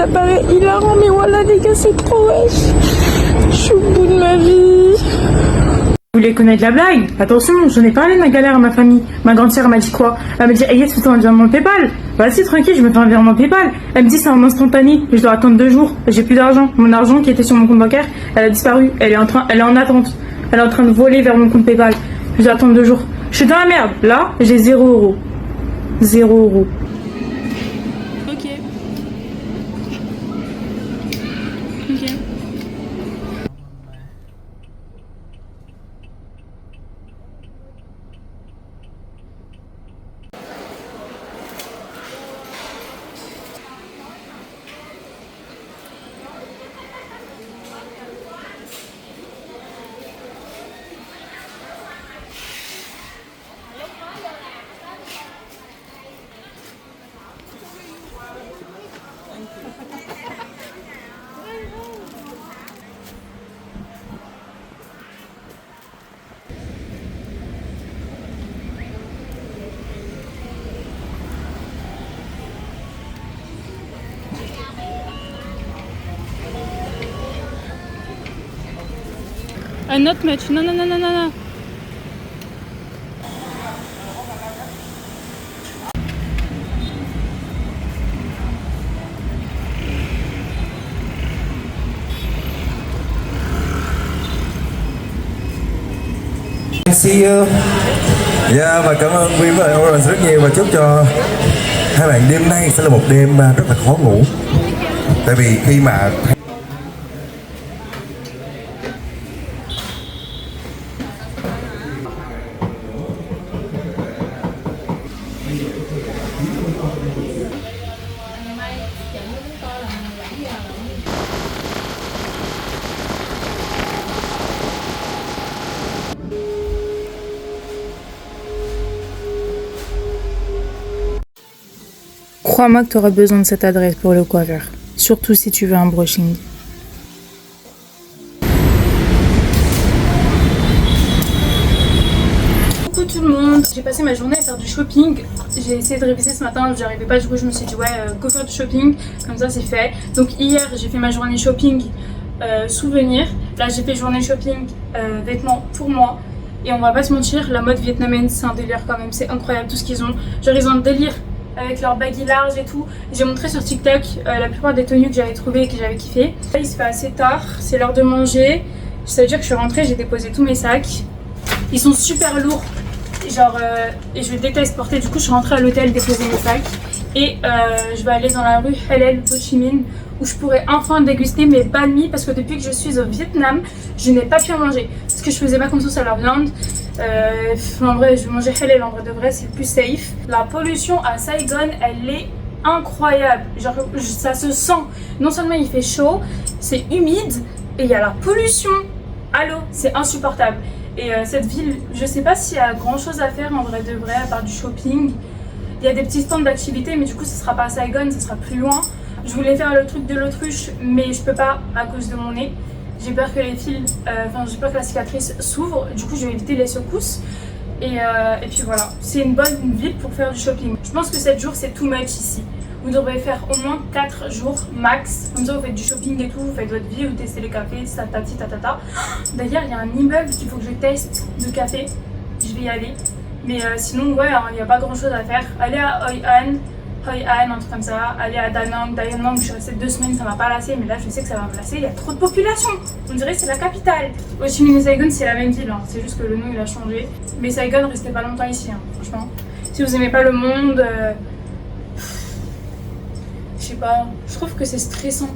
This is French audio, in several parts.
Ça paraît hilarant, mais voilà les gars, c'est trop wesh. Je suis au bout de ma vie. Vous voulez connaître la blague? Attention, j'en ai parlé de ma galère à ma famille. Ma grande sœur m'a dit quoi? Elle m'a dit, hey, fais-toi un virement Paypal. Vas-y, tranquille, je me fais un virement Paypal. Elle me dit, c'est en instantané, je dois attendre 2 jours. J'ai plus d'argent. Mon argent qui était sur mon compte bancaire, elle a disparu. Elle est en attente. Elle est en train de voler vers mon compte Paypal. Je dois attendre 2 jours. Je suis dans la merde. Là, j'ai 0 €. 0 €. Ok. Ok. Un autre match. Non, non, non, non, non, non. See you. Yeah, và cảm ơn Vy và Orange rất nhiều và chúc cho hai bạn đêm nay sẽ là một đêm rất là khó ngủ. Tại vì khi mà Crois-moi que tu auras besoin de cette adresse pour le coiffeur. Surtout si tu veux un brushing. Coucou tout le monde, j'ai passé ma journée à faire du shopping. J'ai essayé de réviser ce matin, j'y arrivais pas, du coup je me suis dit ouais, go faire du shopping, comme ça c'est fait. Donc hier j'ai fait ma journée shopping souvenirs. Là j'ai fait journée shopping vêtements pour moi. Et on va pas se mentir, la mode vietnamienne c'est un délire quand même, c'est incroyable tout ce qu'ils ont. Genre ils ont un délire avec leurs baggy larges et tout. J'ai montré sur TikTok la plupart des tenues que j'avais trouvées et que j'avais kiffé. Là il se fait assez tard, c'est l'heure de manger. Ça veut dire que je suis rentrée, j'ai déposé tous mes sacs. Ils sont super lourds, genre et je déteste porter. Du coup je suis rentrée à l'hôtel déposer mes sacs. Et je vais aller dans la rue Helen Ho Chi Minh où je pourrais enfin déguster mes banh mi parce que depuis que je suis au Vietnam, je n'ai pas pu en manger parce que je faisais pas confiance à leur viande. En vrai, je vais manger halal, en vrai de vrai, c'est le plus safe. La pollution à Saigon, elle est incroyable. Genre, ça se sent. Non seulement il fait chaud, c'est humide et il y a la pollution. Allô, c'est insupportable. Et cette ville, je sais pas s'il y a grand chose à faire en vrai de vrai à part du shopping. Il y a des petits stands d'activité, mais du coup, ce sera pas à Saigon, ce sera plus loin. Je voulais faire le truc de l'autruche, mais je peux pas à cause de mon nez. J'ai peur que les fils, j'ai peur que la cicatrice s'ouvre. Du coup, je vais éviter les secousses. Et puis voilà, c'est une bonne ville pour faire du shopping. Je pense que 7 jours, c'est too much ici. Vous devrez faire au moins 4 jours max. Comme ça, vous faites du shopping et tout, vous faites votre vie, vous testez les cafés, tatati tatata. D'ailleurs, il y a un immeuble qu'il faut que je teste de café. Je vais y aller. Mais sinon, ouais, il n'y a pas grand chose à faire. Allez à Hoi An, un truc comme ça. Aller à Da Nang, je suis restée 2 semaines, ça m'a pas lassé. Mais là, je sais que ça va me lasser. Il y a trop de population. On dirait que c'est la capitale. Ho Chi Minh et Saigon, c'est la même ville. Hein. C'est juste que le nom, il a changé. Mais Saigon, restez pas longtemps ici, hein, franchement. Si vous aimez pas le monde, je sais pas, je trouve que c'est stressant.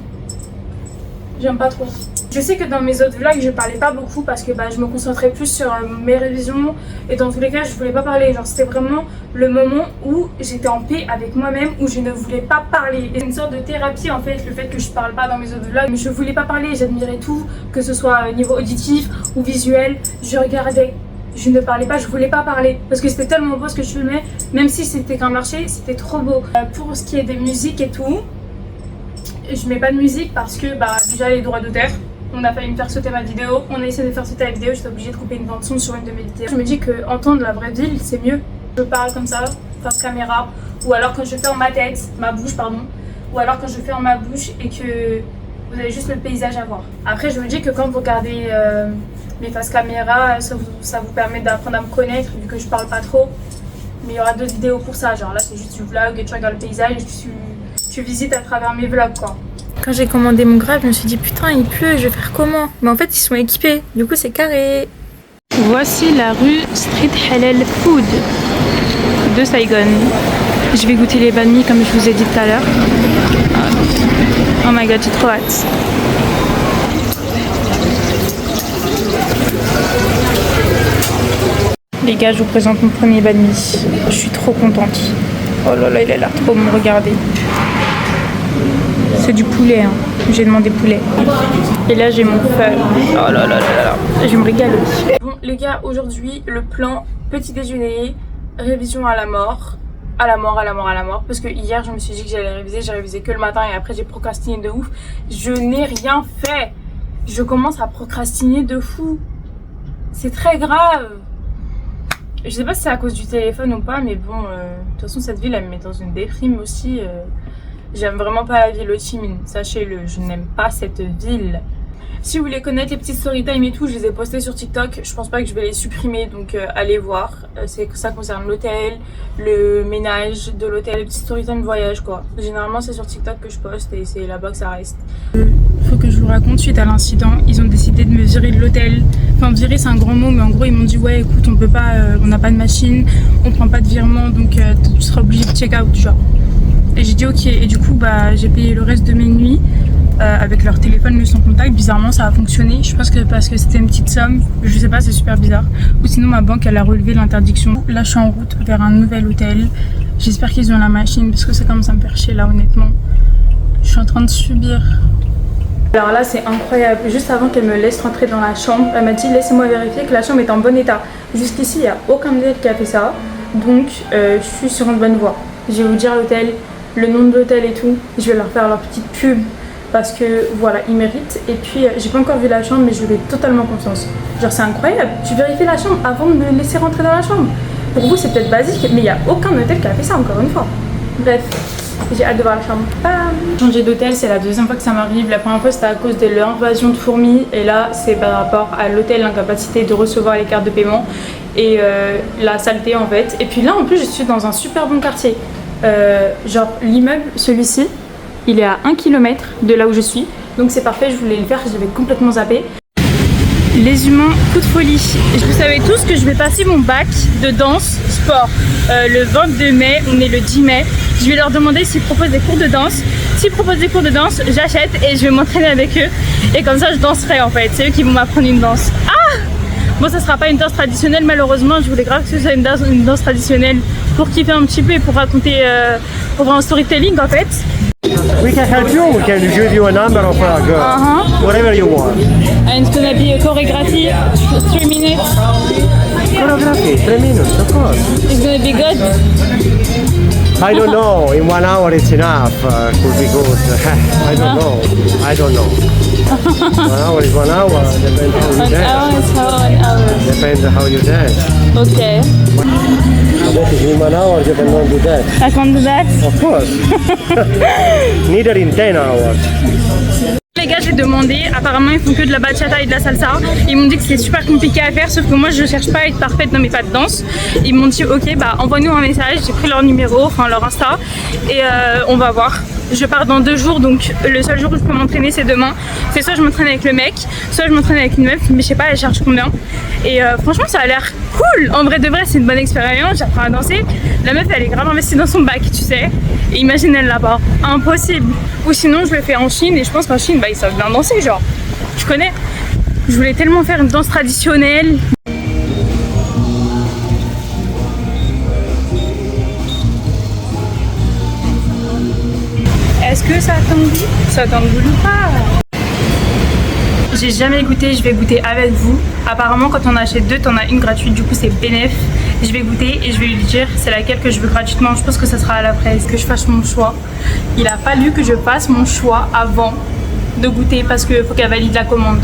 J'aime pas trop. Je sais que dans mes autres vlogs, je parlais pas beaucoup parce que je me concentrais plus sur mes révisions. Et dans tous les cas, je voulais pas parler. Genre, c'était vraiment le moment où j'étais en paix avec moi-même, où je ne voulais pas parler. Et c'est une sorte de thérapie en fait, le fait que je parle pas dans mes autres vlogs. Mais je voulais pas parler, j'admirais tout, que ce soit au niveau auditif ou visuel. Je regardais. Je ne parlais pas, je voulais pas parler parce que c'était tellement beau ce que je filmais, même si c'était qu'un marché, c'était trop beau. Pour ce qui est des musiques et tout, je mets pas de musique parce que déjà les droits d'auteur, on a failli me faire sauter ma vidéo, on a essayé de faire sauter la vidéo, j'étais obligée de couper une bande son sur une de mes vidéos. Je me dis que entendre la vraie ville c'est mieux. Je parle comme ça, face caméra, ou alors quand je fais en ma tête, ma bouche pardon, ou alors quand je ferme ma bouche et que vous avez juste le paysage à voir. Après, je me dis que quand vous regardez mes faces caméra, ça vous permet d'apprendre à me connaître vu que je parle pas trop. Mais il y aura d'autres vidéos pour ça, genre là c'est juste du vlog et tu regardes le paysage et tu visites à travers mes vlogs quoi. Quand j'ai commandé mon Grab, je me suis dit putain il pleut, je vais faire comment? Mais en fait ils sont équipés, du coup c'est carré. Voici la rue Street Halal Food de Saigon. Je vais goûter les banh mi comme je vous ai dit tout à l'heure. Oh my god, j'ai trop hâte. Les gars, je vous présente mon premier banh mi. Je suis trop contente. Oh là là, il a l'air trop de me regarder. C'est du poulet, hein. J'ai demandé poulet. Et là, j'ai mon feu. Oh là là là là. Je vais me régaler. Bon, les gars, aujourd'hui, le plan petit déjeuner, révision à la mort. À la mort. Parce que hier, je me suis dit que j'allais réviser. J'ai révisé que le matin et après, j'ai procrastiné de ouf. Je n'ai rien fait. Je commence à procrastiner de fou. C'est très grave. Je sais pas si c'est à cause du téléphone ou pas, mais bon, de toute façon, cette ville, elle me met dans une déprime aussi. J'aime vraiment pas la ville Ho Chi Minh, sachez-le, je n'aime pas cette ville. Si vous voulez connaître les petites storytime et tout, je les ai postées sur TikTok. Je pense pas que je vais les supprimer, donc allez voir. Ça concerne l'hôtel, le ménage de l'hôtel, les petites storytime voyage quoi. Généralement c'est sur TikTok que je poste et c'est là-bas que ça reste. Faut que je vous raconte, suite à l'incident, ils ont décidé de me virer de l'hôtel. Enfin virer c'est un grand mot, mais en gros ils m'ont dit ouais écoute on peut pas, on n'a pas de machine, on prend pas de virement, donc tu seras obligé de check out genre. Et j'ai dit ok, et du coup bah j'ai payé le reste de mes nuits avec leur téléphone, le son contact. Bizarrement ça a fonctionné, je pense que parce que c'était une petite somme, je sais pas, c'est super bizarre. Ou sinon ma banque elle a relevé l'interdiction. Là je suis en route vers un nouvel hôtel. J'espère qu'ils ont la machine parce que ça commence à me faire chier là honnêtement. Je suis en train de subir. Alors là c'est incroyable, juste avant qu'elle me laisse rentrer dans la chambre, elle m'a dit laissez-moi vérifier que la chambre est en bon état. Jusqu'ici il n'y a aucun modèle qui a fait ça, donc je suis sur une bonne voie. Je vais vous dire l'hôtel, le nom de l'hôtel et tout, je vais leur faire leur petite pub parce que voilà, ils méritent. Et puis j'ai pas encore vu la chambre mais je lui ai totalement confiance. Genre c'est incroyable, tu vérifies la chambre avant de me laisser rentrer dans la chambre. Pour vous c'est peut-être basique mais il n'y a aucun hôtel qui a fait ça encore une fois. Bref. J'ai hâte de voir la chambre. Bam. Changer d'hôtel, c'est la deuxième fois que ça m'arrive. La première fois c'était à cause de l'invasion de fourmis et là c'est par rapport à l'hôtel, l'incapacité de recevoir les cartes de paiement et la saleté en fait. Et puis là en plus je suis dans un super bon quartier. Genre l'immeuble, celui-ci, il est à 1 km de là où je suis. Donc c'est parfait, je voulais le faire, je l'avais complètement zappé. Les humains, coup de folie. Vous savez tous que je vais passer mon bac de danse sport le 22 mai, on est le 10 mai. Je vais leur demander s'ils proposent des cours de danse. S'ils proposent des cours de danse, j'achète et je vais m'entraîner avec eux. Et comme ça je danserai en fait, c'est eux qui vont m'apprendre une danse. Ah! Bon ça sera pas une danse traditionnelle malheureusement, je voulais grave que ce soit une danse traditionnelle pour kiffer un petit peu et pour raconter, pour faire un storytelling en fait. We can help you. We can give you a number of a girl, whatever you want. And it's gonna be a choreography, 3 minutes. Choreography, 3 minutes, of course. It's gonna be good. I don't know. In 1 hour it's enough. Could be good. I don't know. 1 hour is 1 hour. Depends how you An dance. hour is how an hour. Depends how you dance. Okay. That is in 1 hour you cannot do that. I can't do that. Of course. Neither in 10 hours. Les gars, j'ai demandé, apparemment ils font que de la bachata et de la salsa. Ils m'ont dit que c'était super compliqué à faire, sauf que moi je cherche pas à être parfaite dans mes pas de danse. Ils m'ont dit ok, bah envoie-nous un message, j'ai pris leur numéro, enfin leur Insta, et on va voir. Je pars dans 2 jours, donc le seul jour où je peux m'entraîner c'est demain. C'est soit je m'entraîne avec le mec, soit je m'entraîne avec une meuf, mais je sais pas elle charge combien. Et franchement ça a l'air cool, en vrai de vrai c'est une bonne expérience, j'apprends à danser. La meuf elle est grave investie dans son bac tu sais, et imagine elle là-bas, impossible. Ou sinon je le fais en Chine et je pense qu'en Chine bah ils savent bien danser genre, tu connais. Je voulais tellement faire une danse traditionnelle. Est-ce que ça t'ennuie? Ça t'ennuie ou pas? J'ai jamais goûté, je vais goûter avec vous. Apparemment quand on achète 2, t'en as une gratuite, du coup c'est bénéf. Je vais goûter et je vais lui dire c'est laquelle que je veux gratuitement. Je pense que ça sera à la fraise, que je fasse mon choix. Il a fallu que je fasse mon choix avant de goûter parce qu'il faut qu'elle valide la commande.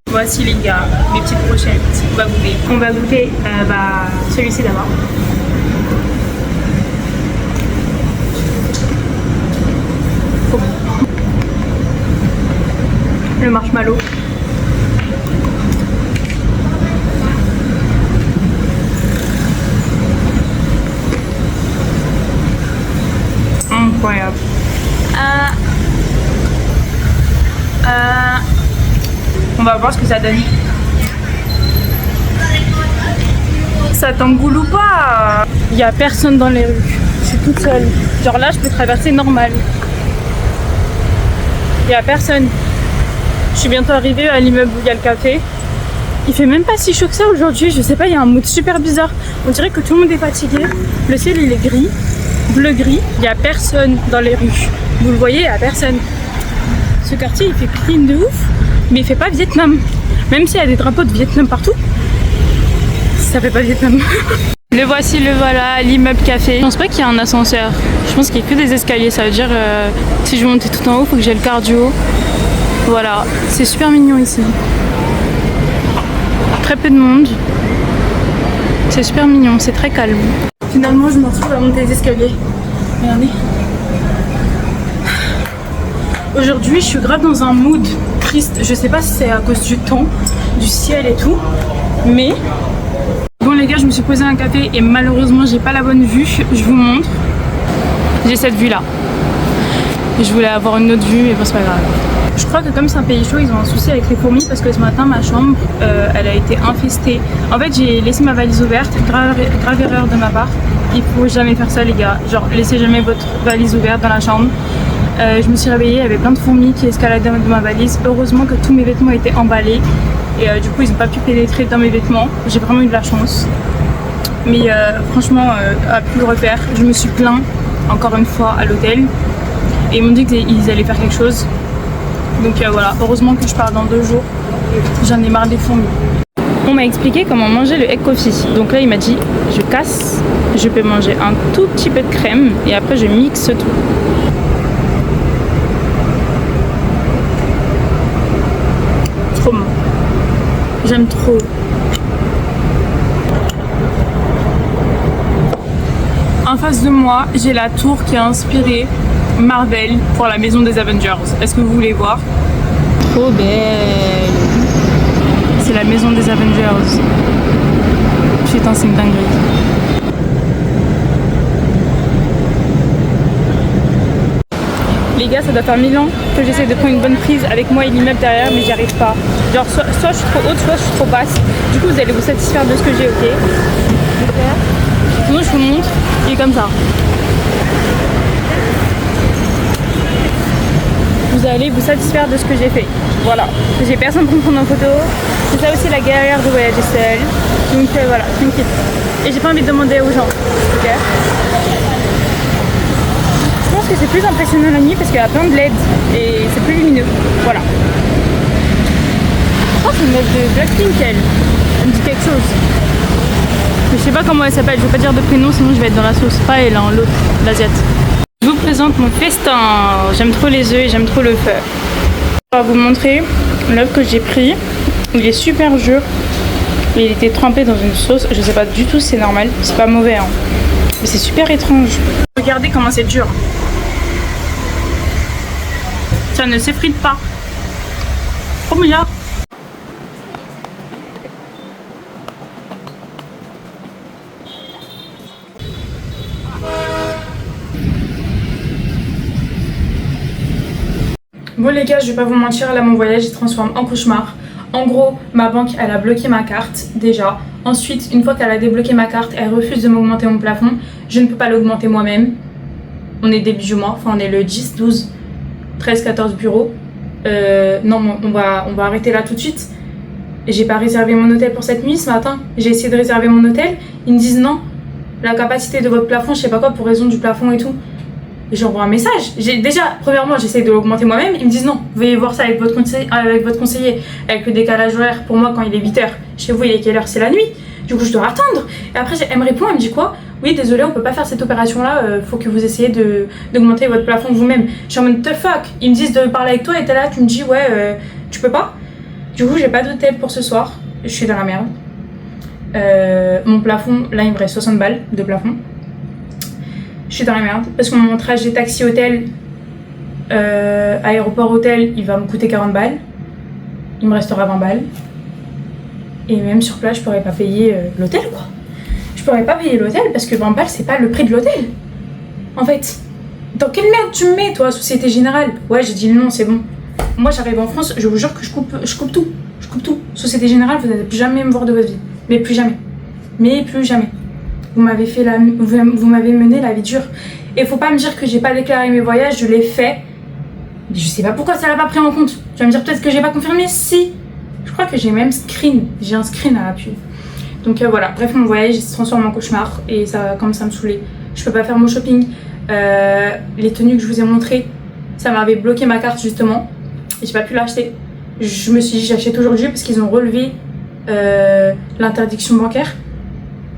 Voici les gars, mes petites brochettes, on va goûter. On va goûter celui-ci d'abord. le marshmallow. Incroyable. On va voir ce que ça donne. Ça t'engoule ou pas? Il y a personne dans les rues. Je suis toute seule. Genre là, je peux traverser normal. Il y a personne. Je suis bientôt arrivée à l'immeuble où il y a le café. Il fait même pas si chaud que ça aujourd'hui. Je sais pas, il y a un mood super bizarre. On dirait que tout le monde est fatigué. Le ciel, il est gris. Bleu-gris. Il y a personne dans les rues. Vous le voyez, il y a personne. Ce quartier, il fait clean de ouf. Mais il fait pas Vietnam. Même s'il y a des drapeaux de Vietnam partout, ça fait pas Vietnam. Le voici, le voilà, l'immeuble café. Je pense pas qu'il y a un ascenseur. Je pense qu'il y a que des escaliers. Ça veut dire si je veux monter tout en haut, il faut que j'ai le cardio. Voilà, c'est super mignon ici. Très peu de monde. C'est super mignon, c'est très calme. Finalement, je me retrouve à monter les escaliers. Regardez. Aujourd'hui, je suis grave dans un mood triste. Je sais pas si c'est à cause du temps, du ciel et tout, mais bon les gars, je me suis posé un café et malheureusement j'ai pas la bonne vue. Je vous montre. J'ai cette vue là. Je voulais avoir une autre vue mais bon c'est pas grave. Je crois que comme c'est un pays chaud, ils ont un souci avec les fourmis parce que ce matin ma chambre elle a été infestée. En fait j'ai laissé ma valise ouverte, grave erreur de ma part. Il faut jamais faire ça les gars. Genre laissez jamais votre valise ouverte dans la chambre. Je me suis réveillée, il y avait plein de fourmis qui escaladaient dans ma valise. Heureusement que tous mes vêtements étaient emballés. Et du coup, ils n'ont pas pu pénétrer dans mes vêtements. J'ai vraiment eu de la chance. Mais franchement, à plus le refaire, je me suis plaint encore une fois à l'hôtel. Et ils m'ont dit qu'ils allaient faire quelque chose. Donc voilà, heureusement que je pars dans 2 jours. J'en ai marre des fourmis. On m'a expliqué comment manger le egg coffee. Donc là, il m'a dit, je casse, je peux manger un tout petit peu de crème et après je mixe tout. Trop bon. J'aime trop. En face de moi, j'ai la tour qui a inspiré Marvel pour la maison des Avengers. Est-ce que vous voulez voir? Trop belle. C'est la maison des Avengers. Putain, c'est une dinguerie. Les gars, ça doit faire 1000 ans que j'essaie de prendre une bonne prise avec moi et l'immeuble derrière, mais j'y arrive pas. Genre, soit je suis trop haute, soit je suis trop basse. Du coup, vous allez vous satisfaire de ce que j'ai, ok? Sinon, je vous montre, il est comme ça. Vous allez vous satisfaire de ce que j'ai fait. Voilà. J'ai personne pour me prendre en photo. C'est ça aussi la galère de voyager seule. Donc voilà, tranquille. Et j'ai pas envie de demander aux gens, ok? Je pense que c'est plus impressionnant la nuit parce qu'il y a plein de LED et c'est plus lumineux. Voilà. Je crois que c'est une meuf de Blackpink elle. Elle me dit quelque chose. Mais je sais pas comment elle s'appelle, je vais pas dire de prénom sinon je vais être dans la sauce. Pas elle, hein, l'autre, l'asiate. Je vous présente mon festin. J'aime trop les œufs et j'aime trop le feu. Je vais vous montrer l'œuf que j'ai pris. Il est super dur. Et il était trempé dans une sauce. Je sais pas du tout si c'est normal. C'est pas mauvais hein. Mais c'est super étrange. Regardez comment c'est dur. Ça ne s'effrite pas. Oh mais là. Bon les gars, je vais pas vous mentir, là mon voyage il se transforme en cauchemar. En gros, ma banque elle a bloqué ma carte déjà. Ensuite, une fois qu'elle a débloqué ma carte, elle refuse de m'augmenter mon plafond. Je ne peux pas l'augmenter moi-même. On est début du mois, enfin on est le 10, 12, 13, 14 bureaux. Non, on va arrêter là tout de suite. J'ai pas réservé mon hôtel pour cette nuit ce matin. J'ai essayé de réserver mon hôtel. Ils me disent non, la capacité de votre plafond, je sais pas quoi, pour raison du plafond et tout. J'envoie un message. Déjà, premièrement, j'essaye de l'augmenter moi-même. Ils me disent non, veuillez voir ça avec votre conseiller, avec le décalage horaire. Pour moi, quand il est 8h, chez vous, il est quelle heure? C'est la nuit. Du coup, je dois attendre. Et après, elle me répond, elle me dit quoi? Oui, désolé, on peut pas faire cette opération-là. Faut que vous essayiez d'augmenter votre plafond vous-même. Je suis en mode, the fuck. Ils me disent de parler avec toi et t'es là, tu me dis, ouais, tu peux pas. Du coup, j'ai pas d'hôtel pour ce soir. Je suis dans la merde. Mon plafond, là, il me reste 60 balles de plafond. Je suis dans la merde parce que mon trajet taxi hôtel, aéroport hôtel, il va me coûter 40 balles. il me restera 20 balles. Et même sur place, je pourrais pas payer l'hôtel, quoi. Je pourrais pas payer l'hôtel parce que 20 balles, c'est pas le prix de l'hôtel. En fait, dans quelle merde tu me mets, toi, Société Générale? Ouais, j'ai dit non, c'est bon. Moi, j'arrive en France, je vous jure que je coupe tout. Je coupe tout. Société Générale, vous n'allez plus jamais me voir de votre vie. Mais plus jamais. Mais plus jamais. Vous m'avez mené la vie dure. Et faut pas me dire que j'ai pas déclaré mes voyages, je l'ai fait. Mais je sais pas pourquoi ça l'a pas pris en compte. Tu vas me dire peut-être que j'ai pas confirmé. Si. Je crois que j'ai même j'ai un screen à l'appui. Donc voilà, bref, mon voyage il se transforme en cauchemar et ça commence à me saouler. Je peux pas faire mon shopping. Les tenues que je vous ai montrées, ça m'avait bloqué ma carte justement et j'ai pas pu l'acheter. Je me suis dit j'achète aujourd'hui parce qu'ils ont relevé l'interdiction bancaire.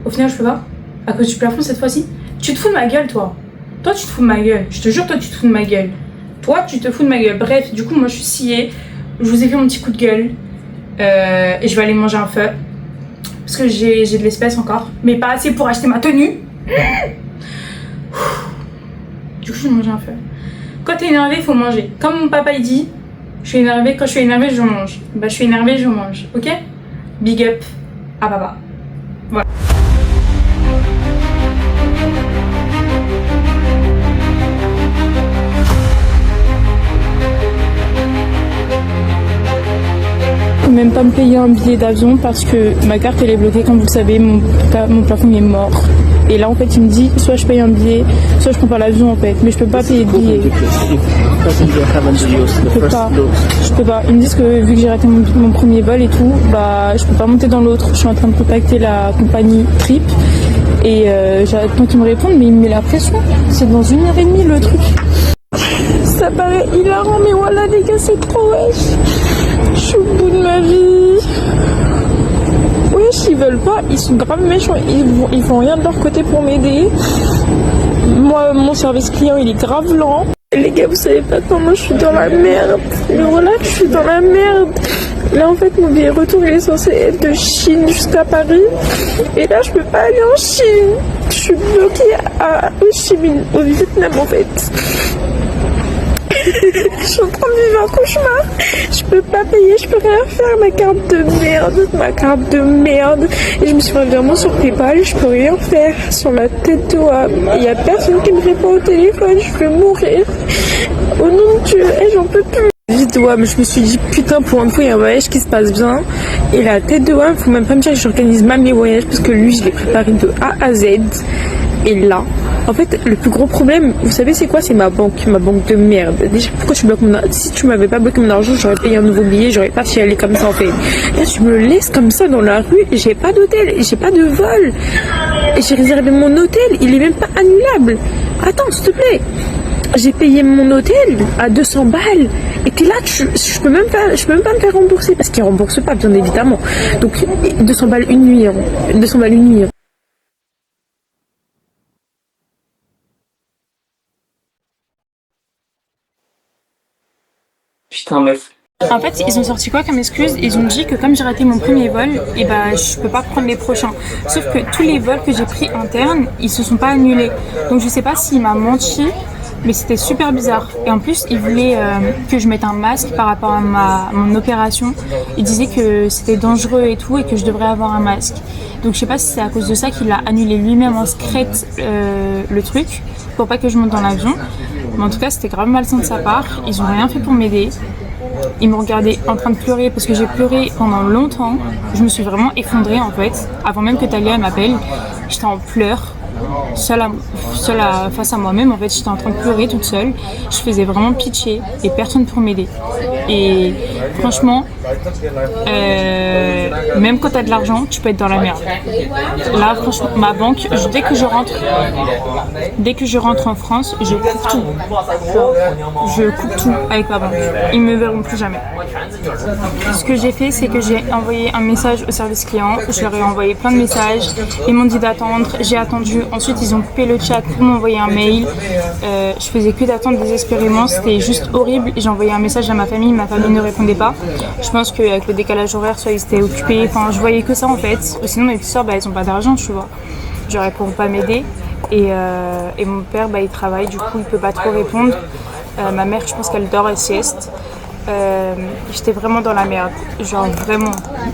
Au final je peux pas, à cause du plafond cette fois-ci. Tu te fous de ma gueule toi. Toi tu te fous de ma gueule, je te jure toi tu te fous de ma gueule. Toi tu te fous de ma gueule. Bref, du coup moi je suis sciée, je vous ai fait mon petit coup de gueule et je vais aller manger un feu. Parce que j'ai de l'espèce encore, mais pas assez pour acheter ma tenue. Du coup, je vais manger un feu. Quand t'es énervé, il faut manger. Comme mon papa il dit, je suis énervée, quand je suis énervée, je mange. Bah, je suis énervée, je mange. Ok? Big up à papa. Voilà. Je peux même pas me payer un billet d'avion parce que ma carte elle est bloquée, comme vous le savez, mon plafond est mort. Et là en fait il me dit soit je paye un billet, soit je prends pas l'avion en fait, mais je peux pas payer de billet. Je peux pas. Ils me disent que vu que j'ai raté mon premier vol et tout, bah je peux pas monter dans l'autre. Je suis en train de contacter la compagnie Trip et j'attends qu'ils me répondent, mais il me met la pression. C'est dans 1h30 le truc. Ça paraît hilarant, mais voilà les gars, c'est trop wesh. Je suis au bout de ma vie. Wesh, ils veulent pas, ils sont grave méchants, ils font rien de leur côté pour m'aider. Moi, mon service client, il est grave lent. Les gars, vous savez pas comment je suis dans la merde. Mais voilà, je suis dans la merde. Là, en fait, mon billet retour, il est censé être de Chine jusqu'à Paris. Et là, je peux pas aller en Chine. Je suis bloquée à Ho Chi Minh, au Vietnam, en fait. Je suis en train de vivre un cauchemar. Je peux pas payer, je peux rien faire. Ma carte de merde. Et je me suis fait un virement sur PayPal, je peux rien faire. Sur la tête de WAM. Il y a personne qui me répond au téléphone, je vais mourir. Au nom de Dieu, j'en peux plus. Vite WAM, je me suis dit putain, pour une fois il y a un voyage qui se passe bien. Et la tête de WAM, faut même pas me dire que j'organise mal mes voyages parce que lui je l'ai préparé de A à Z. Et là, en fait, le plus gros problème, vous savez c'est quoi? C'est ma banque de merde. Déjà, pourquoi tu bloques mon argent? Si tu m'avais pas bloqué mon argent, j'aurais payé un nouveau billet, j'aurais pas chialé comme ça en fait. Là, tu me laisses comme ça dans la rue, j'ai pas d'hôtel, j'ai pas de vol. Et j'ai réservé mon hôtel, il est même pas annulable. Attends, s'il te plaît. J'ai payé mon hôtel à 200 balles. Et puis là, je peux même pas me faire rembourser parce qu'ils remboursent pas, bien évidemment. Donc, 200 balles une nuit. 200 balles une nuit. Putain, meuf. En fait, ils ont sorti quoi comme excuse? Ils ont dit que comme j'ai raté mon premier vol, et bah je peux pas prendre les prochains. Sauf que tous les vols que j'ai pris internes, ils se sont pas annulés. Donc je sais pas s'il m'a menti, mais c'était super bizarre. Et en plus, il voulait que je mette un masque par rapport à mon opération. Il disait que c'était dangereux et tout et que je devrais avoir un masque. Donc je sais pas si c'est à cause de ça qu'il a annulé lui-même en secret le truc pour pas que je monte dans l'avion. Mais en tout cas, c'était grave malsain de sa part. Ils ont rien fait pour m'aider. Ils m'ont regardé en train de pleurer parce que j'ai pleuré pendant longtemps. Je me suis vraiment effondrée en fait. Avant même que Talia m'appelle, j'étais en pleurs. Seule face à moi-même, en fait, j'étais en train de pleurer toute seule. Je faisais vraiment pitcher et personne pour m'aider. Et franchement, même quand t'as de l'argent, tu peux être dans la merde. Là, franchement, ma banque, dès que je rentre en France, je coupe tout. Je coupe tout avec ma banque. Ils me verront plus jamais. Ce que j'ai fait, c'est que j'ai envoyé un message au service client. Je leur ai envoyé plein de messages. Ils m'ont dit d'attendre. J'ai attendu. Ensuite, ils ont coupé le chat pour m'envoyer un mail. Je faisais que d'attendre désespérément. C'était juste horrible. J'ai envoyé un message à ma famille ne répondait pas. Je pense qu'avec le décalage horaire, soit ils étaient occupés. Enfin, je voyais que ça en fait. Sinon, mes petites soeurs, elles ont pas d'argent, tu vois. Genre, elles pourront pas m'aider. Et mon père, il travaille. Du coup, il peut pas trop répondre. Ma mère, je pense qu'elle dort, elle sieste. j'étais vraiment dans la merde. Genre vraiment.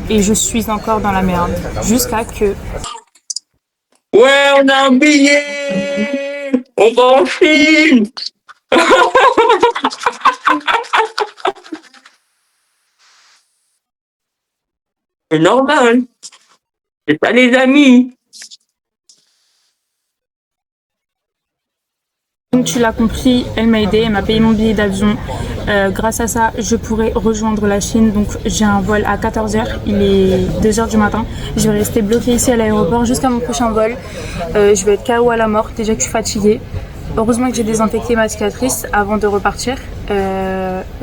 Et je suis encore dans la merde. Jusqu'à que... Ouais, on a un billet! On va en Chine! C'est normal. C'est ça les amis. Comme tu l'as compris, elle m'a aidé, elle m'a payé mon billet d'avion. Grâce à ça, je pourrai rejoindre la Chine. Donc j'ai un vol à 14h, il est 2h du matin. Je vais rester bloquée ici à l'aéroport jusqu'à mon prochain vol. Je vais être KO à la mort, déjà que je suis fatiguée. Heureusement que j'ai désinfecté ma cicatrice avant de repartir.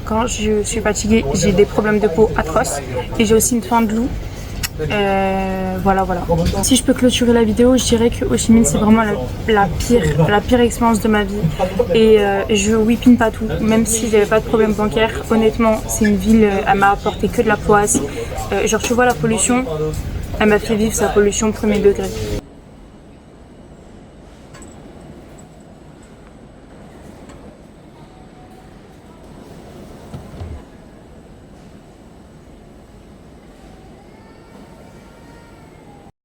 Quand je suis fatiguée, j'ai des problèmes de peau atroces et j'ai aussi une faim de loup. Voilà. Si je peux clôturer la vidéo, je dirais que Ho Chi Minh c'est vraiment la pire expérience de ma vie. Et je whippine pas tout, même si j'avais pas de problème bancaire. Honnêtement, c'est une ville, elle m'a apporté que de la poisse. Genre tu vois la pollution, elle m'a fait vivre sa pollution premier degré.